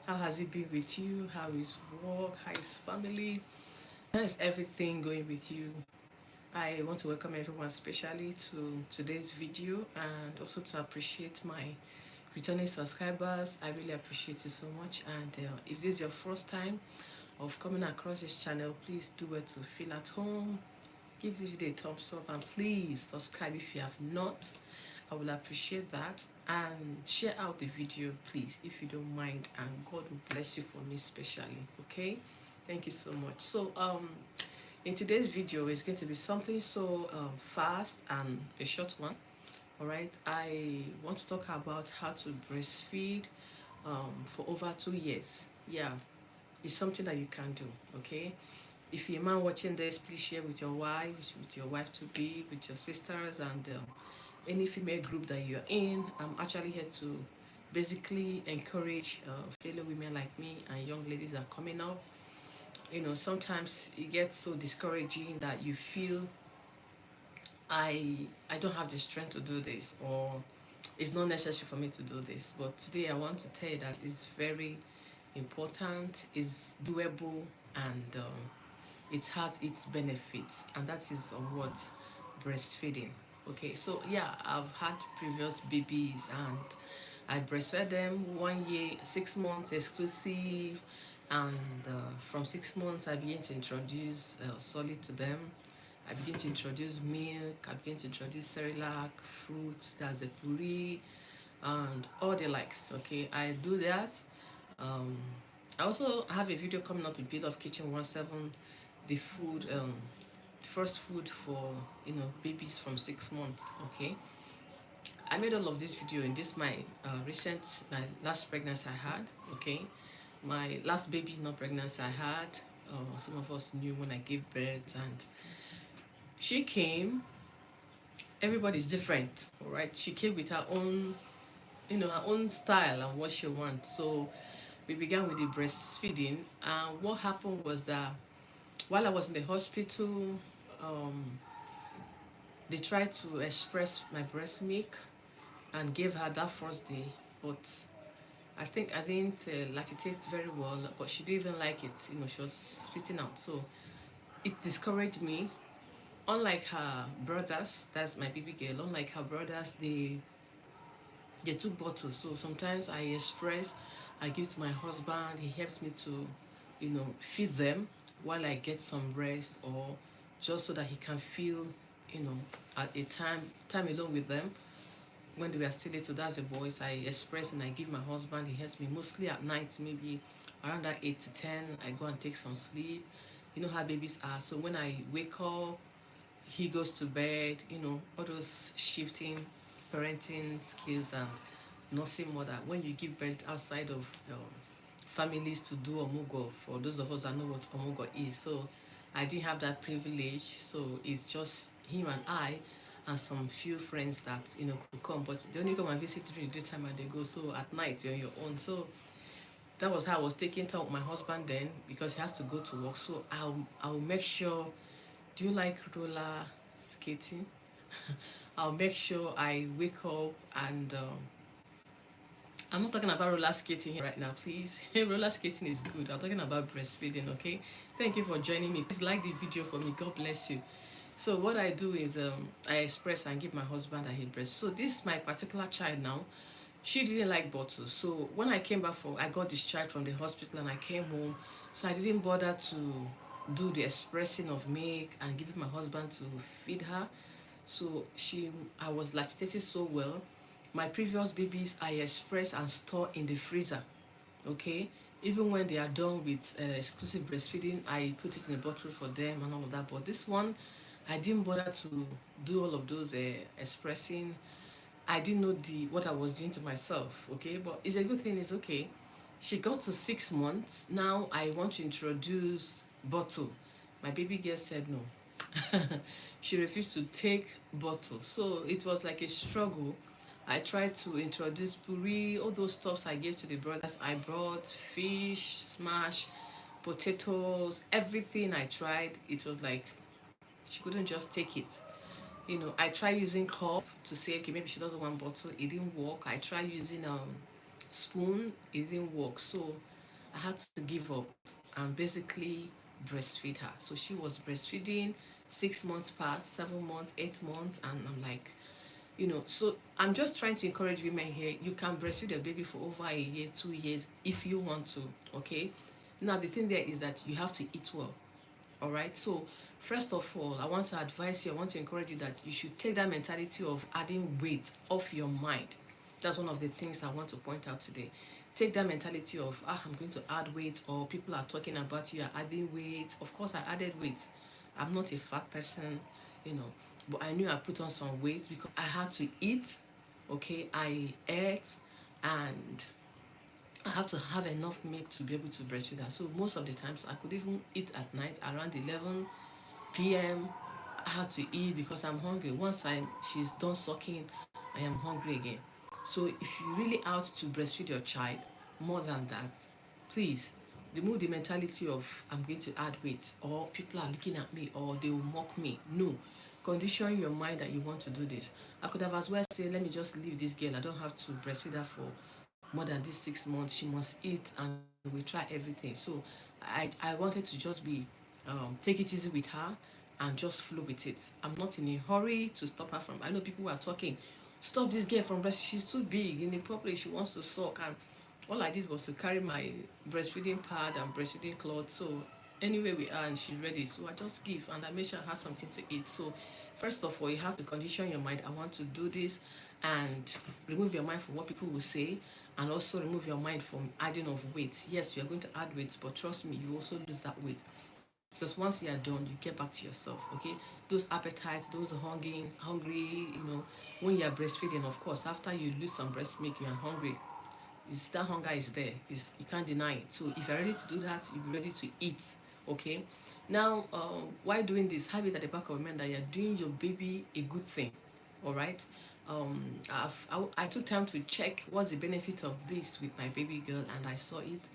How has it been with you? How is work? How is family? How is everything going with you? I want to welcome everyone especially to today's video and also to appreciate my returning subscribers. I really appreciate you so much. And if this is your first time of coming across this channel, please do it to feel at home. Give this video a thumbs up and please subscribe if you have not. I will appreciate that, and share out the video please if you don't mind, and God will bless you for me especially. Okay, thank you so much. So in today's video it's going to be something so fast and a short one. All right, I want to talk about how to breastfeed for over 2 years. Yeah, it's something that you can do. Okay, if you're a man watching this, please share with your wife, with your wife to be, with your sisters, and any female group that you're in. I'm actually here to basically encourage fellow women like me and young ladies that are coming up. You know, sometimes it gets so discouraging that you feel I don't have the strength to do this, or it's not necessary for me to do this. But today I want to tell you that it's very important, it's doable, and it has its benefits, and that is on what breastfeeding. Okay, so yeah, I've had previous babies and I breastfed them 1 year, 6 months exclusive, and from 6 months I began to introduce solid to them. I begin to introduce milk, I begin to introduce Cerelac, fruits, that's a puree, and all the likes. Okay, I do that. um, I also have a video coming up in Build of Kitchen 17, the food, first food for babies from 6 months. Okay, I made all of this video in this my last pregnancy I had. Okay, my last baby not pregnancy I had. Some of us knew when I gave birth, and she came. Everybody's different, all right? She came with her own, her own style and what she wants. So we began with the breastfeeding, and what happened was that while I was in the hospital, um, they tried to express my breast milk and gave her that first day, but I think I didn't lactate very well, but she didn't even like it. She was spitting out, so it discouraged me. Unlike her brothers, that's my baby girl. Unlike her brothers, they took bottles. So sometimes I express, I give to my husband. He helps me to, feed them while I get some rest, or just so that he can feel, at a time alone with them. When they were still little, that's the boys, I express and I give my husband. He helps me mostly at night, maybe around that 8 to 10. I go and take some sleep. You know how babies are. So when I wake up, he goes to bed. All those shifting parenting skills and nursing mother. When you give birth outside of families to do omugo, for those of us that know what omugo is. So I didn't have that privilege. So it's just him and I and some few friends that could come, but they only come and visit during the daytime and they go. So at night you're on your own. So that was how I was taking time with my husband then, because he has to go to work. So I'll make sure. Do you like roller skating? I'll make sure I wake up, and I'm not talking about roller skating here right now, please. Roller skating is good. I'm talking about breastfeeding. Okay, thank you for joining me. Please like the video for me. God bless you. So what I do is I express and give my husband that he breast. So this my particular child now. She didn't like bottles. So when I came back I got discharged from the hospital and I came home. So I didn't bother to do the expressing of milk and giving my husband to feed her. So I was lactating so well. My previous babies I express and store in the freezer. Okay, even when they are done with exclusive breastfeeding, I put it in the bottles for them and all of that. But this one, I didn't bother to do all of those expressing. I didn't know what I was doing to myself. Okay, but it's a good thing. It's okay. She got to 6 months. Now I want to introduce bottle. My baby girl said no. She refused to take bottle. So it was like a struggle. I tried to introduce puree, all those stuffs I gave to the brothers. I brought fish, smash, potatoes, everything I tried. It was like she couldn't just take it. I tried using cup to say, okay, maybe she doesn't want bottle. It didn't work. I tried using spoon. It didn't work. So I had to give up and basically breastfeed her. So she was breastfeeding, 6 months passed, 7 months, 8 months, and I'm like, so I'm just trying to encourage women here. You can breastfeed a baby for over a year, 2 years if you want to, okay? Now, the thing there is that you have to eat well, all right? So, first of all, I want to advise you, I want to encourage you that you should take that mentality of adding weight off your mind. That's one of the things I want to point out today. Take that mentality of, I'm going to add weight, or people are talking about you are adding weight. Of course, I added weight. I'm not a fat person, you know, but I knew I put on some weight because I had to eat, okay? I ate, and I have to have enough milk to be able to breastfeed her. So most of the times I could even eat at night around 11 p.m. I have to eat because I'm hungry. Once she's done sucking, I am hungry again. So if you really out to breastfeed your child more than that, please remove the mentality of I'm going to add weight, or people are looking at me, or they will mock me. No. Condition your mind that you want to do this. I could have as well said, let me just leave this girl. I don't have to breastfeed her for more than these 6 months. She must eat, and we try everything. So I wanted to just be take it easy with her and just flow with it. I'm not in a hurry to stop her from. I know people who are talking, stop this girl from breastfeeding. She's too big in the public. She wants to suck, and all I did was to carry my breastfeeding pad and breastfeeding cloth. So anywhere we are and she's ready, so I just give, and I make sure I have something to eat. So first of all, you have to condition your mind. I want to do this, and remove your mind from what people will say, and also remove your mind from adding of weight. Yes, you are going to add weight, but trust me, you also lose that weight, because once you are done, you get back to yourself. Okay, those appetites, those hungry, when you are breastfeeding, of course, after you lose some breast milk, you are hungry. Is that hunger is there? Is you can't deny it. So if you're ready to do that, you'll be ready to eat. Okay. Now, while doing this, have it at the back of your mind that you're doing your baby a good thing. All right. I took time to check what's the benefit of this with my baby girl, and I saw it.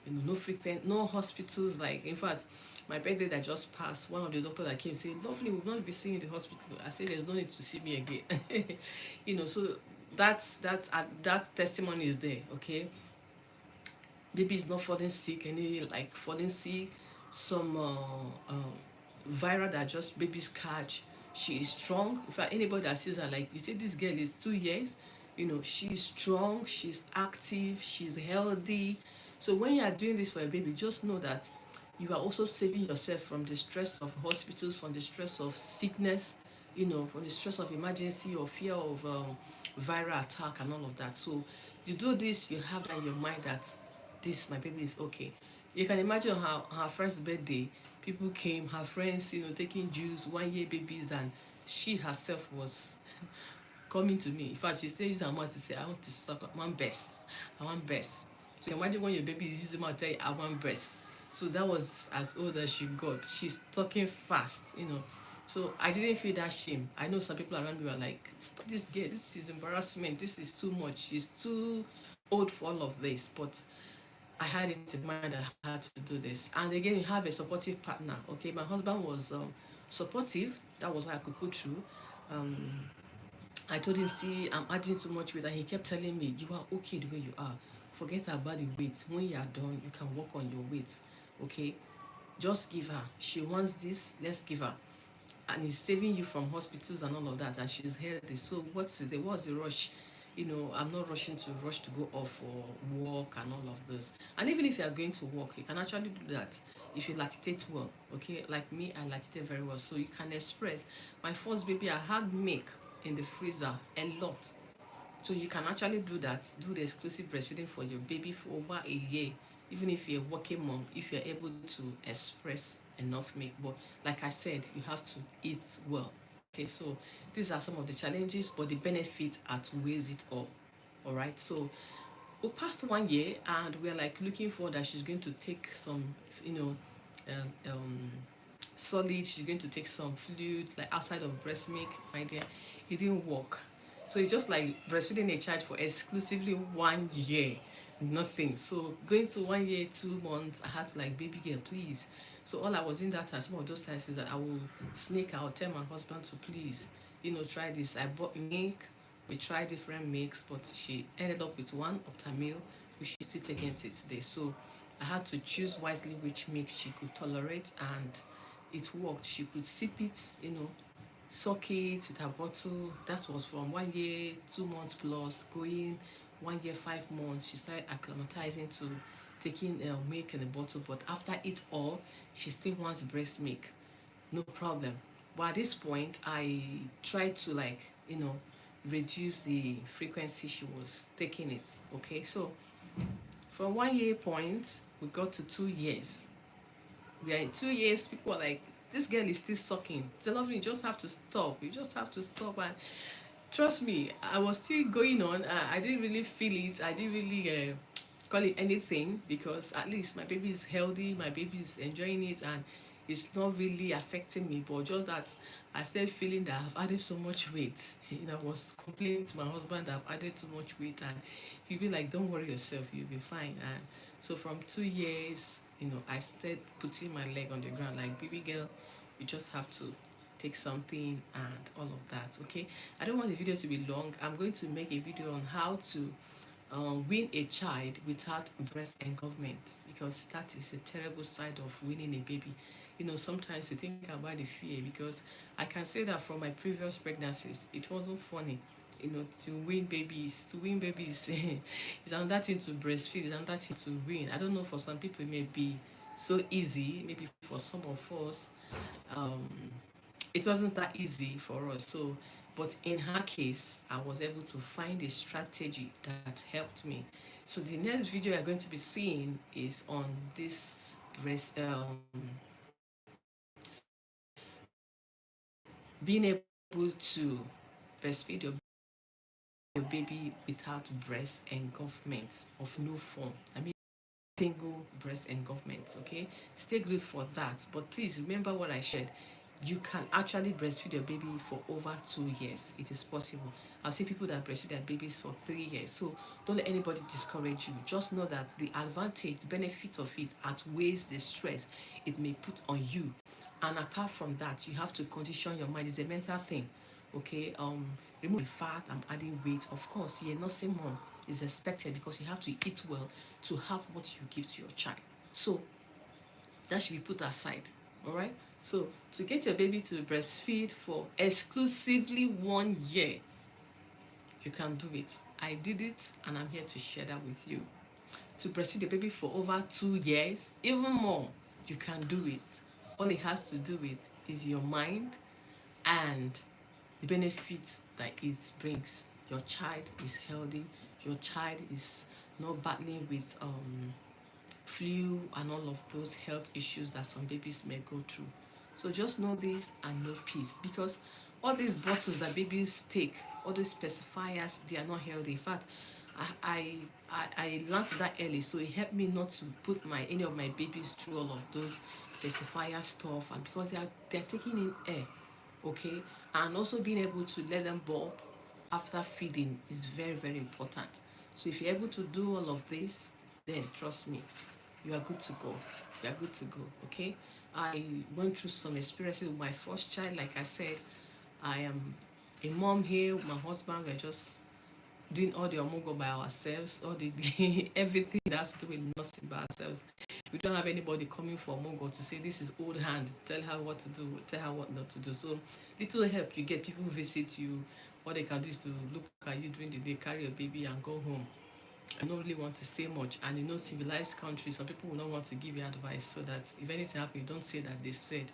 No frequent, no hospitals. Like, in fact, my birthday that just passed, one of the doctors that came said, "Lovely, we'll not be seeing you in the hospital." I said, "There's no need to see me again." So that testimony is there. Okay, baby is not falling sick, any like falling sick, some viral that just babies catch. She is strong. In fact, anybody that sees her, like you say, this girl is 2 years, she's strong, she's active, she's healthy. So when you are doing this for a baby, just know that you are also saving yourself from the stress of hospitals, from the stress of sickness, from the stress of emergency or fear of viral attack and all of that. So you do this, you have that in your mind that this my baby is okay. You can imagine her first birthday, people came, her friends, taking juice, 1 year babies, and she herself was coming to me. In fact, she said, use her mouth to say, I want to suck, I want breast. I want breast. So imagine when your baby is using mouth to tell you, I want breast. So that was as old as she got. She's talking fast. So I didn't feel that shame. I know some people around me were like, stop this girl, this is embarrassment, this is too much. She's too old for all of this. But I had it in mind that I had to do this. And again, you have a supportive partner. Okay, my husband was supportive. That was what I could put through. Um, I told him, see, I'm adding too much weight, and he kept telling me, you are okay the way you are. Forget about the weight. When you are done, you can work on your weight. Okay, just give her. She wants this. Let's give her. And it's saving you from hospitals and all of that, and she's healthy. So what's the rush? I'm not rushing to rush to go off or work and all of those. And even if you are going to work, you can actually do that if you lactate well. Okay, like me, I lactate very well, so you can express. My first baby, I had milk in the freezer a lot, so you can actually do that, do the exclusive breastfeeding for your baby for over a year, even if you're a working mom, if you're able to express enough milk. But like I said, you have to eat well. Okay, so these are some of the challenges, but the benefit outweighs it all. All right, so we passed 1 year, and we're like looking for that she's going to take some, you know, um, um, solid, she's going to take some fluid, like outside of breast milk, my dear. It didn't work. So it's just like breastfeeding a child for exclusively 1 year, nothing. So going to 1 year, 2 months, I had to like, baby girl, please. So all I was in that time, some of those times is that I will sneak out, tell my husband to please, try this. I bought milk, we tried different milks, but she ended up with one Optamil, which she's still taking it today. So I had to choose wisely which milk she could tolerate, and it worked. She could sip it, suck it with her bottle. That was from 1 year, 2 months plus, going 1 year, 5 months. She started acclimatizing to taking milk in a bottle, but after it all, she still wants breast milk. No problem. But at this point, I tried to reduce the frequency she was taking it. Okay, so from 1 year point, we got to 2 years. We are in 2 years. People are like, this girl is still sucking. Tell me, you just have to stop. You just have to stop. And trust me, I was still going on. I didn't really feel it. I didn't really call it anything, because at least my baby is healthy, my baby is enjoying it, and it's not really affecting me. But just that I started feeling that I've added so much weight. I was complaining to my husband that I've added too much weight, and he'd be like, don't worry yourself, you'll be fine. And so from 2 years, I started putting my leg on the ground like, baby girl, you just have to take something and all of that. Okay, I don't want the video to be long. I'm going to make a video on how to win a child without breast engulfment, because that is a terrible side of winning a baby. Sometimes you think about the fear, because I can say that from my previous pregnancies, it wasn't funny. To win babies is another thing. To breastfeed is another thing. To win, I don't know, for some people it may be so easy. Maybe for some of us, um, it wasn't that easy for us. So, but in her case, I was able to find a strategy that helped me. So the next video you're going to be seeing is on this breast, being able to breastfeed your baby without breast engulfment of no form. I mean, single breast engulfment. Okay, stay glued for that. But please remember what I shared. You can actually breastfeed your baby for over 2 years. It is possible. I've seen people that breastfeed their babies for 3 years. So don't let anybody discourage you. Just know that the advantage, the benefit of it outweighs the stress it may put on you. And apart from that, you have to condition your mind. It's a mental thing. Okay, remove the fat and adding weight. Of course, you're nursing mom, is expected, because you have to eat well to have what you give to your child. So that should be put aside. All right. So to get your baby to breastfeed for exclusively 1 year, you can do it. I did it, and I'm here to share that with you. To breastfeed the baby for over 2 years, even more, you can do it. All it has to do with is your mind and the benefits that it brings. Your child is healthy. Your child is not battling with flu and all of those health issues that some babies may go through. So just know this and know peace, because all these bottles that babies take, all those specifiers, they are not healthy. In fact, I learned that early, so it helped me not to put any of my babies through all of those specifier stuff, and because they're taking in air. Okay, and also being able to let them burp after feeding is very, very important. So if you're able to do all of this, then trust me, you are good to go. You are good to go. Okay, I went through some experiences with my first child. Like I said, I am a mom here with my husband. We're just doing all the omogo by ourselves, all the everything that has to do with nursing by ourselves. We don't have anybody coming for omogo to say this is old hand, tell her what to do, tell her what not to do. So little help you get. People visit you. What they can do is to look at you during the day, carry your baby and go home. I don't really want to say much. And civilized countries, some people will not want to give you advice, so that if anything happens, you don't say that they said.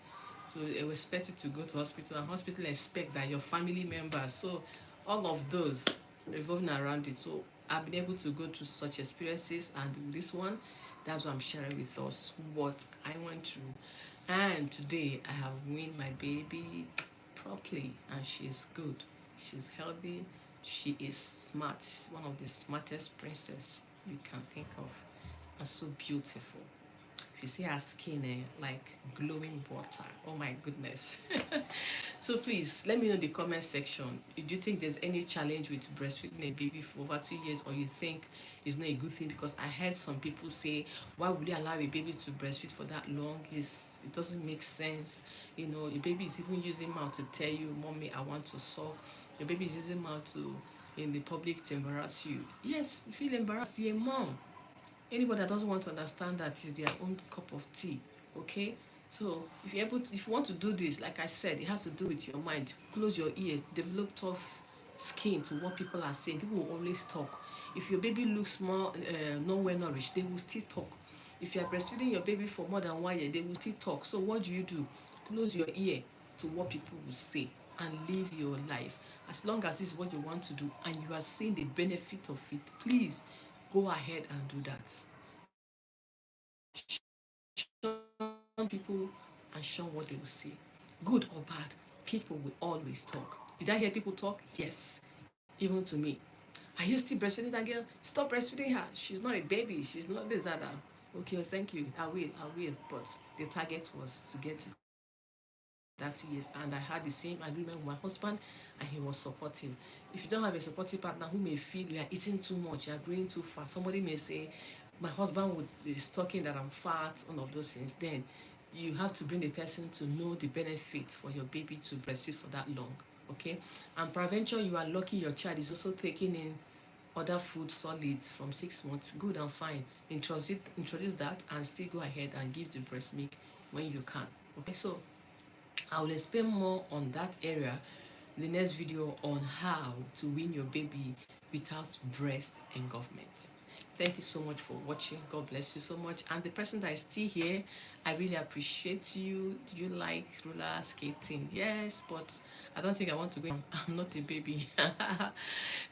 So they will expect you to go to hospital, and hospital expect that your family members. So all of those revolving around it. So I've been able to go through such experiences, and this one, that's what I'm sharing with us, what I went through. And today I have weaned my baby properly, and she's good. She's healthy. She is smart. She's one of the smartest princess you can think of, and so beautiful. If you see her skin, like glowing butter. Oh my goodness. So please let me know in the comment section. Do you think there's any challenge with breastfeeding a baby for over 2 years, or you think it's not a good thing? Because I heard some people say, why would you allow a baby to breastfeed for that long? It doesn't make sense. Your baby is even using mouth to tell you, mommy, I want to suck. Your baby is using mouth to in the public to embarrass you. Yes, you feel embarrassed. You're a mom. Anybody that doesn't want to understand that is their own cup of tea. Okay, so if you're able to, if you want to do this, like I said, it has to do with your mind. Close your ear, develop tough skin to what people are saying. People will always talk. If your baby looks more not well nourished, they will still talk. If you are breastfeeding your baby for more than 1 year, they will still talk. So what do? Close your ear to what people will say and live your life. As long as this is what you want to do and you are seeing the benefit of it, please go ahead and do that. Shun people and shun what they will say. Good or bad, people will always talk. Did I hear people talk? Yes, even to me. Are you still breastfeeding that girl? Stop breastfeeding her. She's not a baby. She's not this, that. Okay, thank you. I will. But the target was to get to that 2 years, and I had the same agreement with my husband, and he was supportive. If you don't have a supportive partner who may feel you are eating too much, you are growing too fast, somebody may say, my husband is talking that I'm fat, all of those things, then you have to bring the person to know the benefits for your baby to breastfeed for that long. Okay, and prevention, you are lucky your child is also taking in other food solids from 6 months, good and fine. Introduce that and still go ahead and give the breast milk when you can. Okay, so I will explain more on that area in the next video on how to win your baby without breast engulfment. Thank you so much for watching. God bless you so much. And the person that is still here, I really appreciate you. Do you like roller skating? Yes, but I don't think I want to go. I'm not a baby.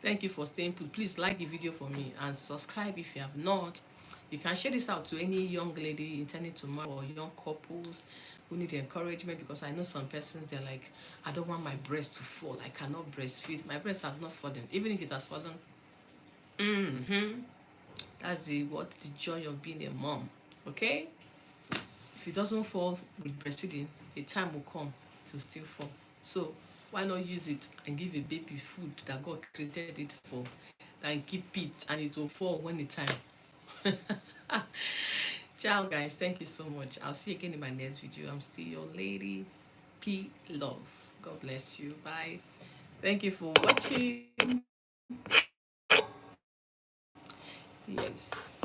Thank you for staying put. Please like the video for me and subscribe if you have not. You can share this out to any young lady intending to marry or young couples who need encouragement, because I know some persons they're like, I don't want my breast to fall. I cannot breastfeed. My breast has not fallen. Even if it has fallen, that's the joy of being a mom. Okay? If it doesn't fall with breastfeeding, a time will come it will still fall. So why not use it and give a baby food that God created it for, and keep it and it will fall when the time. Ciao guys, thank you so much. I'll see you again in my next video. I'm still your lady P Love. God bless you. Bye. Thank you for watching. Yes.